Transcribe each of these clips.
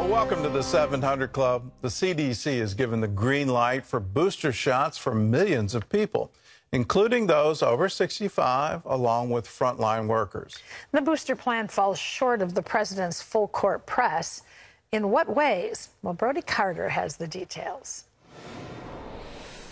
Well, welcome to the 700 Club. The CDC has given the green light for booster shots for millions of people, including those over 65, along with frontline workers. The booster plan falls short of the president's full court press. In what ways? Well, Brody Carter has the details.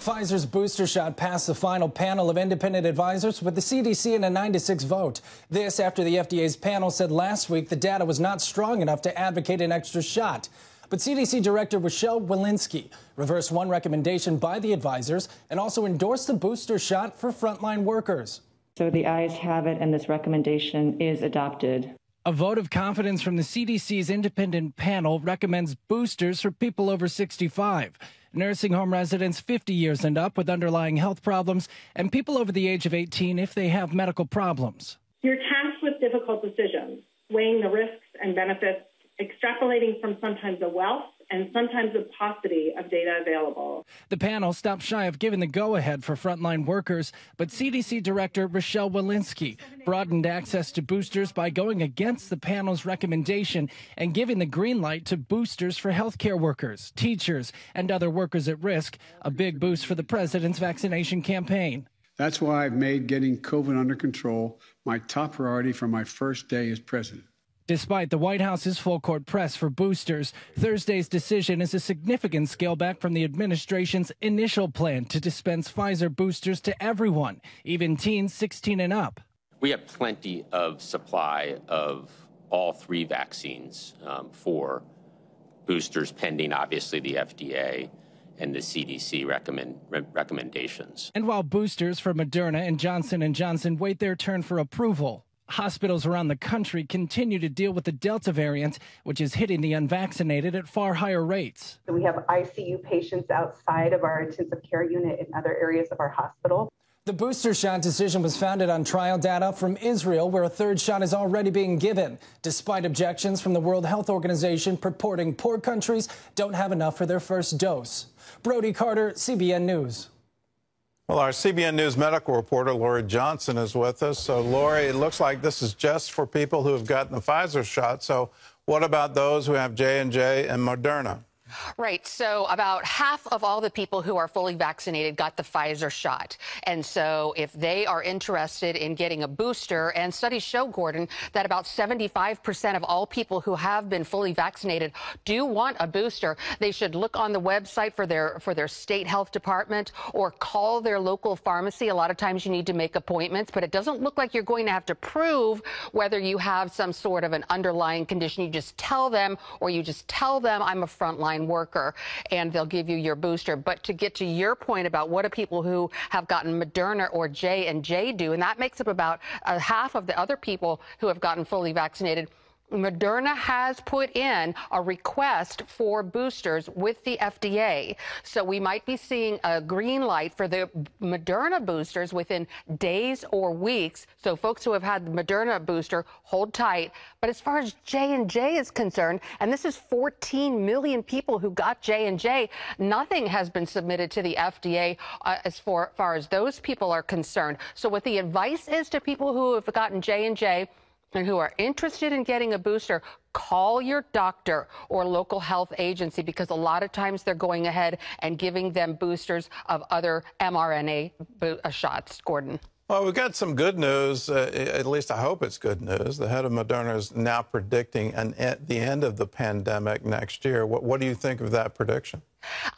Pfizer's booster shot passed the final panel of independent advisors with the CDC in a 9-6 vote. This after the FDA's panel said last week the data was not strong enough to advocate an extra shot. But CDC Director Rochelle Walensky reversed one recommendation by the advisors and also endorsed the booster shot for frontline workers. So the ayes have it, and this recommendation is adopted. A vote of confidence from the CDC's independent panel recommends boosters for people over 65, nursing home residents 50 years and up with underlying health problems, and people over the age of 18 if they have medical problems. You're tasked with difficult decisions, weighing the risks and benefits, extrapolating from sometimes the wealth and sometimes the paucity of data available. The panel stopped shy of giving the go-ahead for frontline workers, but CDC Director Rochelle Walensky broadened access to boosters by going against the panel's recommendation and giving the green light to boosters for healthcare workers, teachers, and other workers at risk, a big boost for the president's vaccination campaign. That's why I've made getting COVID under control my top priority from my first day as president. Despite the White House's full court press for boosters, Thursday's decision is a significant scale back from the administration's initial plan to dispense Pfizer boosters to everyone, even teens 16 and up. We have plenty of supply of all three vaccines for boosters, pending, obviously, the FDA and the CDC recommendations. And while boosters for Moderna and Johnson & Johnson wait their turn for approval, hospitals around the country continue to deal with the Delta variant, which is hitting the unvaccinated at far higher rates. We have ICU patients outside of our intensive care unit in other areas of our hospital. The booster shot decision was founded on trial data from Israel, where a third shot is already being given, despite objections from the World Health Organization purporting poor countries don't have enough for their first dose. Brody Carter, CBN News. Well, our CBN News medical reporter, Lori Johnson, is with us. So, Lori, it looks like this is just for people who have gotten the Pfizer shot. So what about those who have J&J and Moderna? Right. So about half of all the people who are fully vaccinated got the Pfizer shot. And so if they are interested in getting a booster, and studies show, Gordon, that about 75% of all people who have been fully vaccinated do want a booster, they should look on the website for their state health department or call their local pharmacy. A lot of times you need to make appointments, but it doesn't look like you're going to have to prove whether you have some sort of an underlying condition. You just tell them, I'm a frontline worker, and they'll give you your booster. But to get to your point about what do people who have gotten Moderna or J&J do, and that makes up about half of the other people who have gotten fully vaccinated. Moderna has put in a request for boosters with the FDA. So we might be seeing a green light for the Moderna boosters within days or weeks. So folks who have had the Moderna booster, hold tight. But as far as J&J is concerned, and this is 14 million people who got J&J, nothing has been submitted to the FDA as far as those people are concerned. So what the advice is to people who have gotten J&J and who are interested in getting a booster, call your doctor or local health agency, because a lot of times they're going ahead and giving them boosters of other mRNA shots. Gordon. Well, we've got some good news. At least I hope it's good news. The head of Moderna is now predicting the end of the pandemic next year. What do you think of that prediction?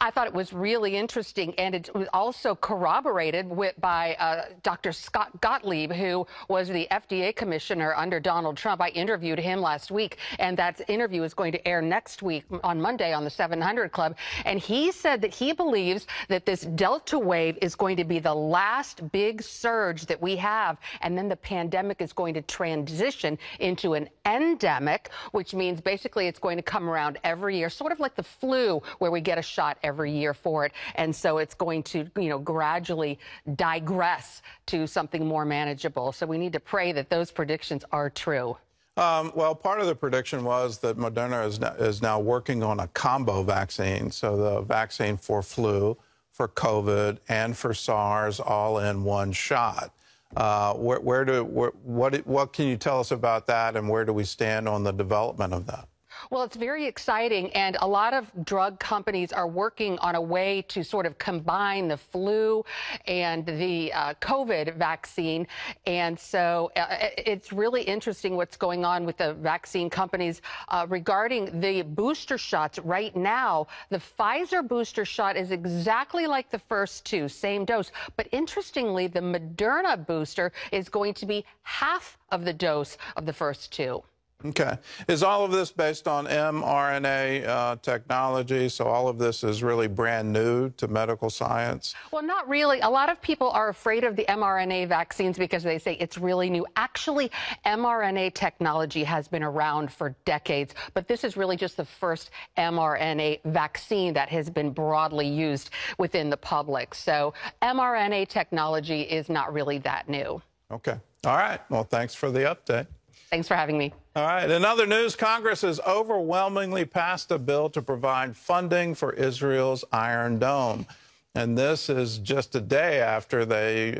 I thought it was really interesting, and it was also corroborated by Dr. Scott Gottlieb, who was the FDA commissioner under Donald Trump. I interviewed him last week, and that interview is going to air next week on Monday on the 700 Club. And he said that he believes that this Delta wave is going to be the last big surge that we have, and then the pandemic is going to transition into an endemic, which means basically it's going to come around every year, sort of like the flu, where we get a shot every year for it. And so it's going to, gradually digress to something more manageable. So we need to pray that those predictions are true. Well, part of the prediction was that Moderna is now working on a combo vaccine. So the vaccine for flu, for COVID, and for SARS all in one shot. What can you tell us about that, and where do we stand on the development of that? Well, it's very exciting, and a lot of drug companies are working on a way to sort of combine the flu and the COVID vaccine. And so it's really interesting what's going on with the vaccine companies regarding the booster shots. Right now, the Pfizer booster shot is exactly like the first two, same dose. But interestingly, the Moderna booster is going to be half of the dose of the first two. Okay. Is all of this based on mRNA technology? So all of this is really brand new to medical science? Well, not really. A lot of people are afraid of the mRNA vaccines because they say it's really new. Actually, mRNA technology has been around for decades, but this is really just the first mRNA vaccine that has been broadly used within the public. So mRNA technology is not really that new. Okay. All right. Well, thanks for the update. Thanks for having me. All right. In other news, Congress has overwhelmingly passed a bill to provide funding for Israel's Iron Dome. And this is just a day after they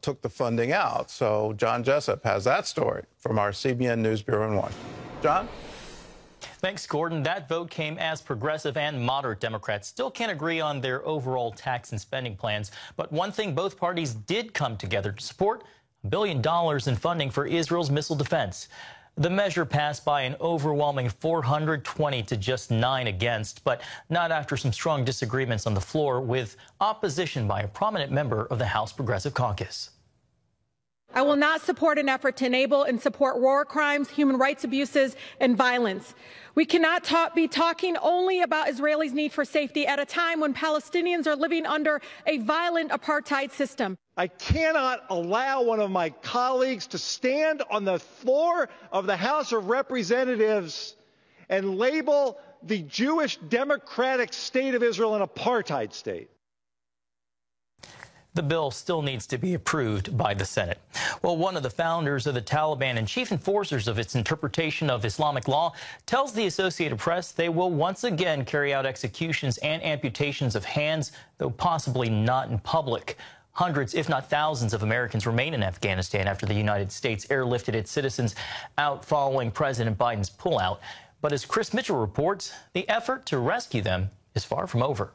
took the funding out. So John Jessup has that story from our CBN News Bureau in Washington. John? Thanks, Gordon. That vote came as progressive and moderate Democrats still can't agree on their overall tax and spending plans. But one thing both parties did come together to support: $1 billion in funding for Israel's missile defense. The measure passed by an overwhelming 420 to just 9 against, but not after some strong disagreements on the floor with opposition by a prominent member of the House Progressive Caucus. I will not support an effort to enable and support war crimes, human rights abuses, and violence. We cannot be talking only about Israelis' need for safety at a time when Palestinians are living under a violent apartheid system. I cannot allow one of my colleagues to stand on the floor of the House of Representatives and label the Jewish Democratic State of Israel an apartheid state. The bill still needs to be approved by the Senate. Well, one of the founders of the Taliban and chief enforcers of its interpretation of Islamic law tells the Associated Press they will once again carry out executions and amputations of hands, though possibly not in public. Hundreds, if not thousands, of Americans remain in Afghanistan after the United States airlifted its citizens out following President Biden's pullout. But as Chris Mitchell reports, the effort to rescue them is far from over.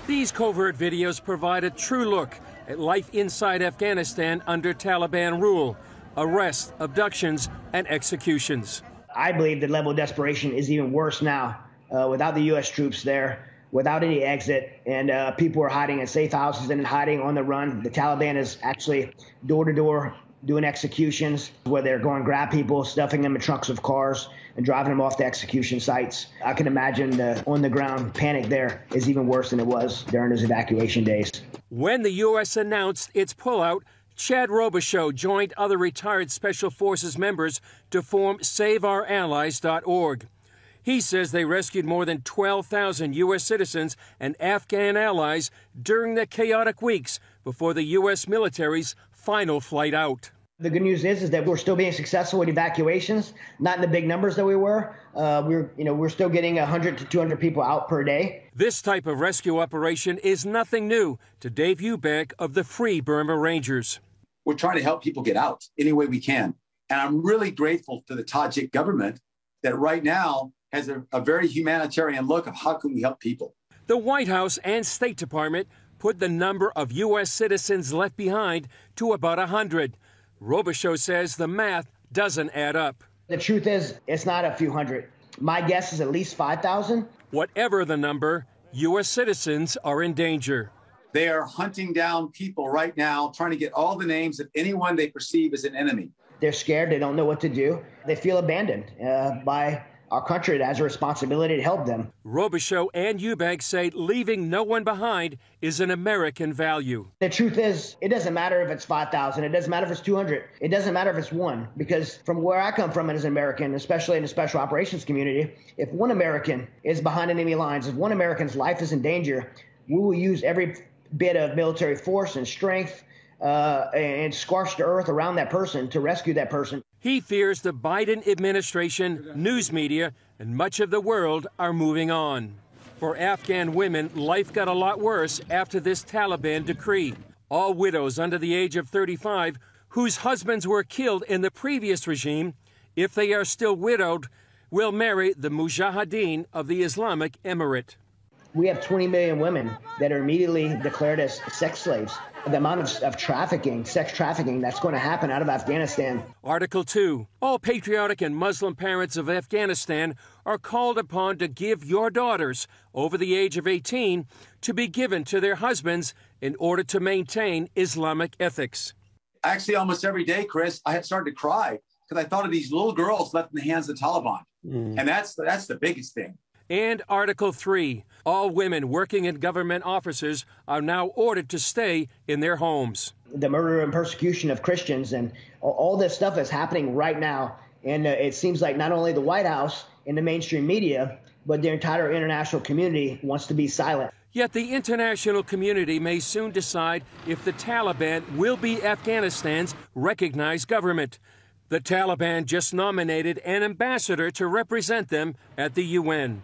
These covert videos provide a true look at life inside Afghanistan under Taliban rule: arrests, abductions, and executions. I believe the level of desperation is even worse now without the U.S. troops there, without any exit, and people are hiding in safe houses and hiding on the run. The Taliban is actually door to door doing executions where they're going to grab people, stuffing them in trunks of cars, and driving them off the execution sites. I can imagine the on-the-ground panic there is even worse than it was during those evacuation days. When the U.S. announced its pullout, Chad Robichaux joined other retired Special Forces members to form SaveOurAllies.org. He says they rescued more than 12,000 U.S. citizens and Afghan allies during the chaotic weeks before the U.S. military's final flight out. The good news is that we're still being successful with evacuations, not in the big numbers that we were. We're still getting 100 to 200 people out per day. This type of rescue operation is nothing new to Dave Eubank of the Free Burma Rangers. We're trying to help people get out any way we can. And I'm really grateful to the Tajik government that right now has a very humanitarian look of how can we help people. The White House and State Department put the number of U.S. citizens left behind to about 100. Robichaux says the math doesn't add up. The truth is, it's not a few hundred. My guess is at least 5,000. Whatever the number, U.S. citizens are in danger. They are hunting down people right now, trying to get all the names of anyone they perceive as an enemy. They're scared. They don't know what to do. They feel abandoned by our country that has a responsibility to help them. Robichaux and Eubank say leaving no one behind is an American value. The truth is, it doesn't matter if it's 5,000. It doesn't matter if it's 200. It doesn't matter if it's one. Because from where I come from as an American, especially in the special operations community, if one American is behind enemy lines, if one American's life is in danger, we will use every bit of military force and strength and scorched earth around that person to rescue that person. He fears the Biden administration, news media, and much of the world are moving on. For Afghan women, life got a lot worse after this Taliban decree. All widows under the age of 35 whose husbands were killed in the previous regime, if they are still widowed, will marry the Mujahideen of the Islamic Emirate. We have 20 million women that are immediately declared as sex slaves. The amount of trafficking, sex trafficking, that's going to happen out of Afghanistan. Article 2. All patriotic and Muslim parents of Afghanistan are called upon to give your daughters over the age of 18 to be given to their husbands in order to maintain Islamic ethics. Actually, almost every day, Chris, I had started to cry because I thought of these little girls left in the hands of the Taliban. And that's the biggest thing. And Article 3. All women working in government offices are now ordered to stay in their homes. The murder and persecution of Christians and all this stuff is happening right now. And it seems like not only the White House and the mainstream media, but the entire international community wants to be silent. Yet the international community may soon decide if the Taliban will be Afghanistan's recognized government. The Taliban just nominated an ambassador to represent them at the UN.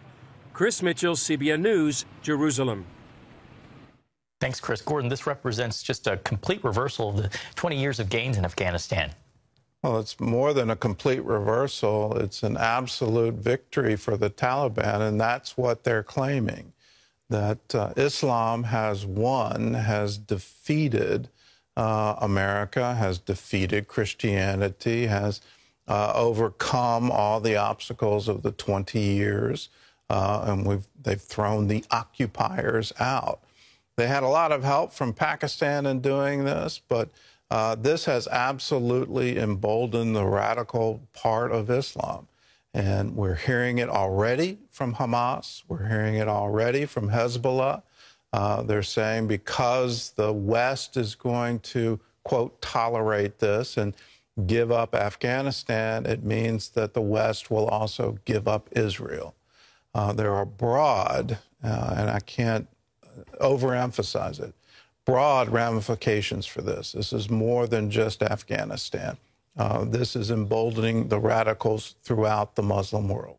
Chris Mitchell, CBN News, Jerusalem. Thanks, Chris. Gordon, this represents just a complete reversal of the 20 years of gains in Afghanistan. Well, it's more than a complete reversal. It's an absolute victory for the Taliban, and that's what they're claiming, that Islam has won, has defeated America, has defeated Christianity, has overcome all the obstacles of the 20 years, and they've thrown the occupiers out. They had a lot of help from Pakistan in doing this, but this has absolutely emboldened the radical part of Islam. And we're hearing it already from Hamas. We're hearing it already from Hezbollah. They're saying because the West is going to, quote, tolerate this and give up Afghanistan, it means that the West will also give up Israel. There are broad, and I can't overemphasize it, broad ramifications for this. This is more than just Afghanistan. This is emboldening the radicals throughout the Muslim world.